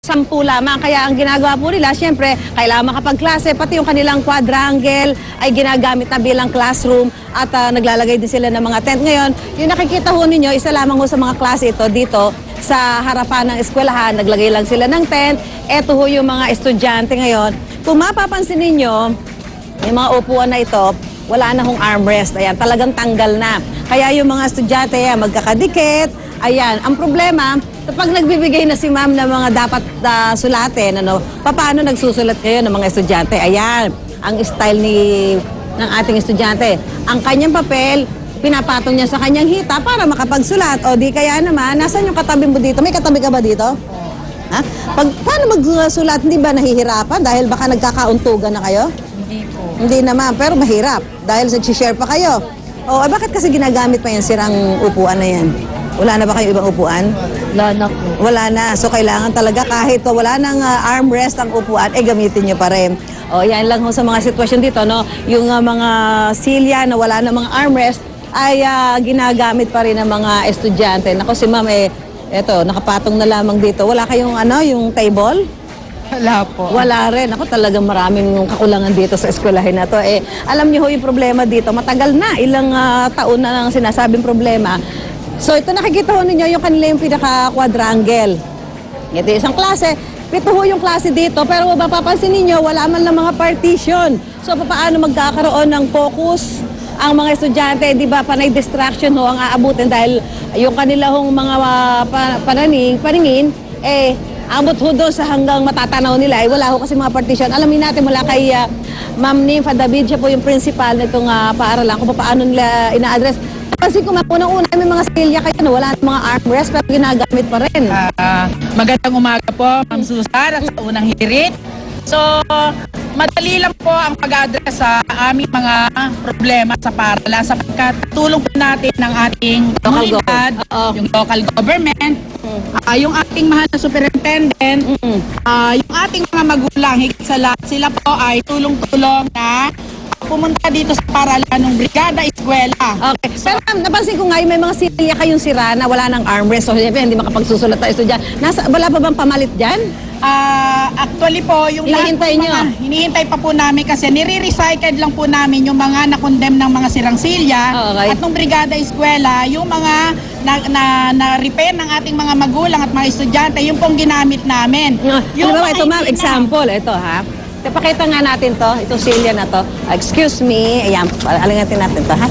10 lamang. Kaya ang ginagawa po nila, siyempre, kailangan makapagklase, pati yung kanilang quadrangle ay ginagamit na bilang classroom at naglalagay din sila ng mga tent. Ngayon, yung nakikita ho ninyo, isa lamang ho sa mga klase ito dito sa harapan ng eskwelahan. Naglagay lang sila ng tent. Ito ho yung mga estudyante ngayon. Kung mapapansin ninyo, yung mga upuan na ito, wala na hong armrest. Ayan, talagang tanggal na. Kaya yung mga estudyante, magkakadikit. Ayan, ang problema, kapag nagbibigay na si ma'am ng mga dapat sulatin, paano nagsusulat kayo ng mga estudyante? Ayan, ang style ng ating estudyante. Ang kanyang papel, pinapatong niya sa kanyang hita para makapagsulat. O di kaya naman, nasan yung katabi mo dito? May katabi ka ba dito? Ha? Paano magsulat? Hindi ba nahihirapan? Dahil baka nagkakauntugan na kayo? Hindi po. Hindi naman, pero mahirap. Dahil nag-share pa kayo. O, bakit kasi ginagamit pa yan sirang upuan na yan? Wala na ba kayong ibang upuan? Wala na po. Wala na. So, kailangan talaga kahit wala nang armrest ang upuan, gamitin nyo pa rin. O, yan lang ho sa mga sitwasyon dito, no? Yung mga silya na wala na mga armrest ay ginagamit pa rin ng mga estudyante. Nako, si ma'am, eto, nakapatong na lamang dito. Wala kayong, yung table? Wala po. Wala rin. Ako talagang maraming kakulangan dito sa eskwelahin na to. Alam niyo ho yung problema dito. Matagal na. Ilang taon na lang sinasabing problema. So ito nakikita ho ninyo yung kanila yung pinaka-quadrangle. Ito isang klase. 7 ho yung klase dito. Pero mapapansin ninyo, wala man lang mga partition. So paano magkakaroon ng focus ang mga estudyante? Di ba panay distraction ho ang aabutin dahil yung kanila hong mga paningin, abot ho doon sa hanggang matatanaw nila, wala ho kasi mga partition. Alamin natin mula kay Ma'am Nympha David, siya po yung principal nitong paaralan kung paano nila ina-address. Kasi kung unang-una may mga silya kayo, wala na mga armrest pero ginagamit pa rin. Magandang umaga po, Ma'am Susan, at sa unang hirit. So, madali lang po ang pag-address sa aming mga problema sa paaralan sapagkat tulong po natin ng ating komunidad, yung local government, yung ating mahal na superintendent, yung ating mga magulang, higit sa lahat, sila po ay tulong-tulong na pumunta dito sa paaralan ng Brigada Eskwela. Okay. Pero napansin ko nga, may mga silya kayong sira na wala ng armrest. So, hindi makapagsusulat tayo estudyante. Wala pa bang pamalit dyan? Actually po, yung hinihintay nyo? Hinihintay pa po namin kasi nire-recycled lang po namin yung mga na-condemn ng mga sirang silya. Okay. At nung Brigada Eskwela, yung mga na-repair ng ating mga magulang at mga estudyante, yung pong ginamit namin. Yung ito ma'am, example, ito ha. Pakita nga natin to, itong silya na to. Excuse me, ayan, alingatin natin to ha.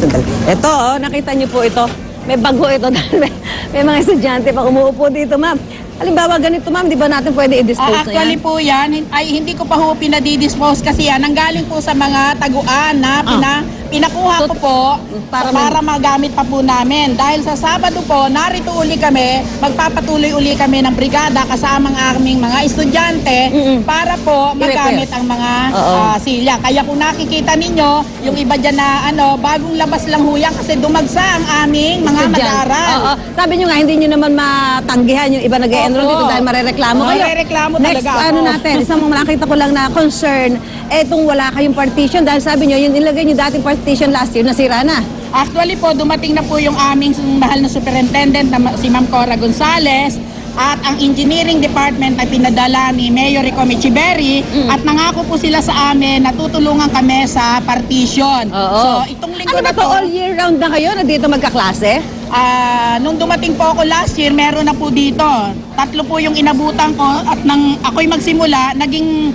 Ito, nakita niyo po ito. May bago ito dahil may mga estudyante pa umuupo dito, ma'am. Halimbawa ganito, ma'am, di ba natin pwede i-dispose na yan? Actually po yan, ay hindi ko pa ho pinadidispose kasi yan, nanggaling po sa mga taguan na pinakuha ko po para magamit pa po namin. Dahil sa Sabado po, narito uli kami, magpapatuloy uli kami ng brigada kasama ang aming mga estudyante para po magamit ang mga silya. Kaya kung nakikita ninyo, yung iba dyan na bagong labas lang ho yan kasi dumagsa ang aming mga mag-aaral. Sabi nyo nga, hindi nyo naman matanggihan yung iba nag-enroll dito dahil marereklamo kayo. Marereklamo Next, talaga ako. natin, isang nakita ko lang na concern, etong wala kayong partition dahil sabi nyo, yung nilagay nyo dating partition last year, nasira na. Actually po, dumating na po yung aming mahal na superintendent na si Ma'am Cora Gonzales at ang engineering department ay pinadala ni Mayor Rico Michiberry at nangako po sila sa amin na tutulungan kami sa partition. So, itong linggo Ano ba na to, all year round na kayo na dito magkaklase? Nung dumating po ako last year, meron na po dito. 3 po yung inabutan ko at nang ako'y magsimula, naging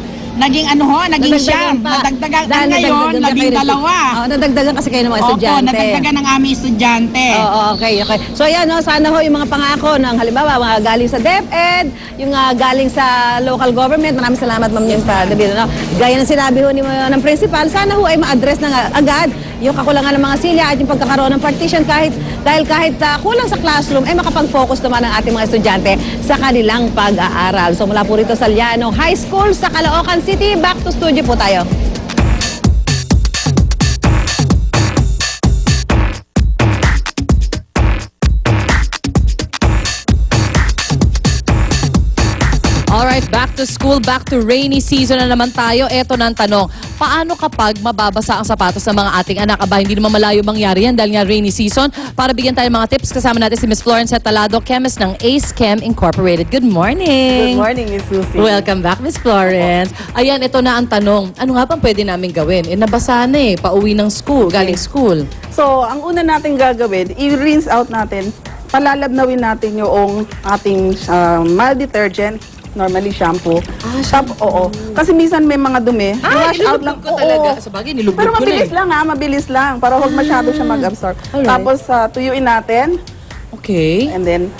siyam. Nadagdagan ngayon, 12. Nadagdagan kasi kayo ng mga estudyante. Opo, nadagdagan ng aming estudyante. Okay. So yan, sana ho yung mga pangako ng halimbawa, mga galing sa DepEd, yung galing sa local government. Maraming salamat, Ma'am Nympha David. Gaya ng sinabi ho ng principal, sana ho ay ma-address na agad yung kakulangan ng mga silya at yung pagkakaroon ng partition dahil kahit kulang sa classroom, ay makapag-focus naman ang ating mga estudyante sa kanilang pag-aaral. So mula po rito sa Liano High School sa Caloocan City, back to studio po tayo. Alright, back to school, back to rainy season na naman tayo. Eto na ang tanong, paano kapag mababasa ang sapatos ng mga ating anak? Aba, hindi naman malayo mangyari yan dahil nga rainy season. Para bigyan tayo ng mga tips, kasama natin si Miss Florence Talado, chemist ng Ace Chem Incorporated. Good morning! Good morning, Miss Susie. Welcome back, Miss Florence. Ayan, ito na ang tanong. Ano nga bang pwede namin gawin? Nabasa na pauwi ng school, galing school. So, ang una natin gagawin, i-rinse out natin, palalabnawin natin yung ating mild detergent, normally shampoo. Oo. Kasi minsan may mga dumi. I-wash out lang. ko talaga. Sa bagay, nilubog Pero ko na mabilis lang mabilis lang. Para huwag masyado siya mag-absorb. Alright. Tapos, tuyuin natin. Okay. And then,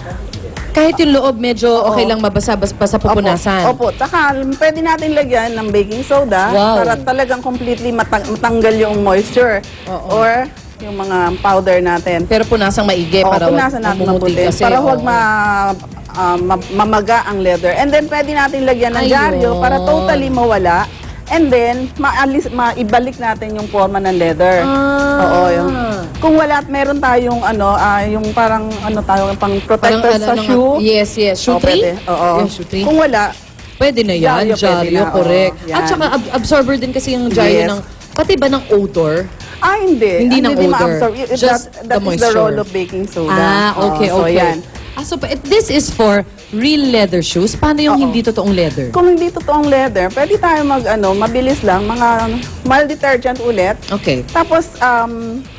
Kahit yung loob medyo okay lang mabasa, basta pupunasan. Opo. Tsaka, pwede natin lagyan ng baking soda Wow. para talagang completely matanggal yung moisture. Oo. Or yung mga powder natin. Pero punasang maigi Oo, para punasan natin mamumuti mabuti. kasi. Para huwag oo. mamaga ang leather. And then, pwede natin lagyan ng Ayun. dyaryo para totally mawala. And then, maibalik natin yung forma ng leather. Oo, yun. Kung wala at meron tayong yung parang pang protector sa shoe. Yes. Shoe Oo, tree? pwede. Oo. Yes, shoe tree. Kung wala, Pwede na yan, Dyaryo, pwede dyaryo, na, correct. oo, yan. At saka absorber din kasi yung dyaryo Yes. ng, pati ba ng odor? hindi. Hindi ng odor. ma-absorb. Just That the is the moisture. role of baking soda. Okay. So, yan. So, this is for real leather shoes. Paano yung Oo. hindi totoong leather? Kung hindi totoong leather, pwede tayo mabilis lang, mga mild detergent ulit. Okay. Tapos,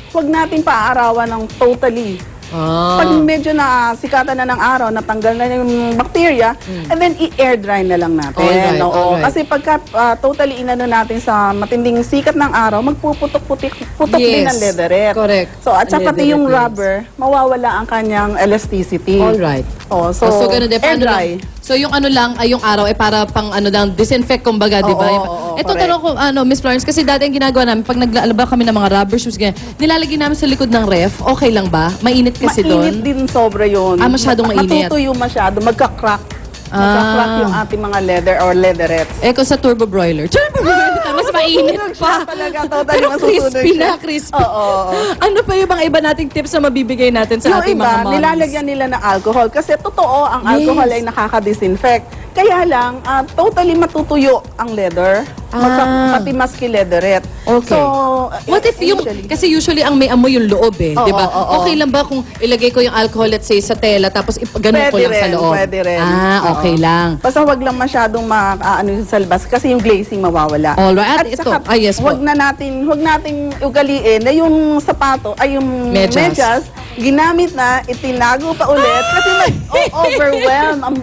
huwag natin paaarawan ng totally. Pag medyo na sikatan na ng araw, natanggal na yung bacteria, and then i-air dry na lang natin. Alright, Oo. alright. Kasi pagka totally inano natin sa matinding sikat ng araw, magpuputok-putok din Yes, ang leatherette. correct. So, at saka pati yung Leatherette, rubber, mawawala ang kanyang elasticity. Alright. So, ganun din. air Paano dry. lang? So, yung yung araw ay para pang lang, disinfect kumbaga, di ba? Oo, Ito correct. tanong ko, Miss Florence, kasi dati ang ginagawa namin, pag naglalaba kami ng mga rubber shoes, ganyan, nilalagay namin sa likod ng ref, okay lang ba? Mainit kasi Mainit doon. din sobra yun. Masyadong mainit. Matutuyo masyado, magka-crack. Magka-crack yung ating mga leather or leatherettes. Kung sa turbo broiler. Turbo broiler, mas mainit Masusunog pa. siya talaga, totally Pero masusunog crispy siya. na, crispy. Oo. Ano pa yung mga iba nating tips na mabibigay natin sa Yung ating mga iba, moms? nilalagyan nila ng alcohol. Kasi totoo, ang alcohol ay nakaka-disinfect. Kaya lang, totally matutuyo ang leather. Pati maski leatherette. Okay. So, What if yung, kasi usually ang may amoy yung loob di Oo, ba? oo. Okay lang ba kung ilagay ko yung alcohol, let's say, sa tela, tapos ganun ko lang sa loob? Pwede rin. Okay Oo. lang. Basta wag lang masyadong sa labas kasi yung glazing mawawala. Alright. At ito, saka, yes po. wag nating ugaliin na yung sapato ay yung Medyas. ginamit na, itinago pa ulit kasi overwhelm ang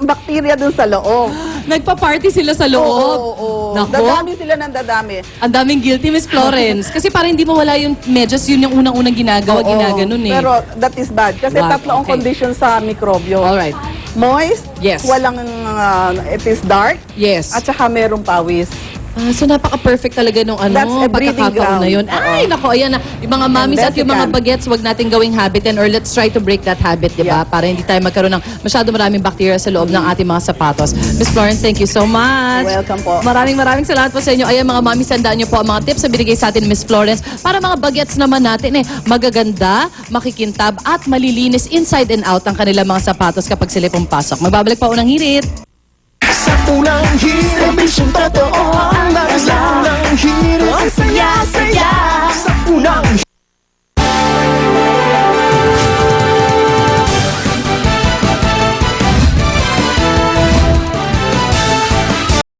bacteria dun sa loob. Nagpa-party sila sa loob. Oo. Nako. Dadami sila ng dadami. Ang daming guilty, Miss Florence. Kasi para hindi mawala yung medyas, yun yung unang-unang ginagawa, Oo. ginaganon eh. Pero that is bad kasi Bad, tatlo ang okay. condition sa mikrobyo. Alright. Moist, Yes. walang it is dark, Yes. at saka merong pawis. So napaka-perfect talaga nung That's a breeding pagkakataon na yun. ground. Ay, nako, ayan na. Yung mga mommies at yung mga Mexican. bagets, wag natin gawing habit or let's try to break that habit, di ba? Yeah. Para hindi tayo magkaroon ng masyado maraming bacteria sa loob ng ating mga sapatos. Miss Florence, thank you so much. Welcome po. Maraming salamat po sa inyo. Ayan mga mommies, tandaan niyo po ang mga tips na binigay sa atin ni Miss Florence para mga bagets naman natin magaganda, makikintab at malilinis inside and out ang kanilang mga sapatos kapag sila pumpasok. Magbabalik pa unang hirit. Sa unang hirit, serbisyong totoo ang lakas ng hirit.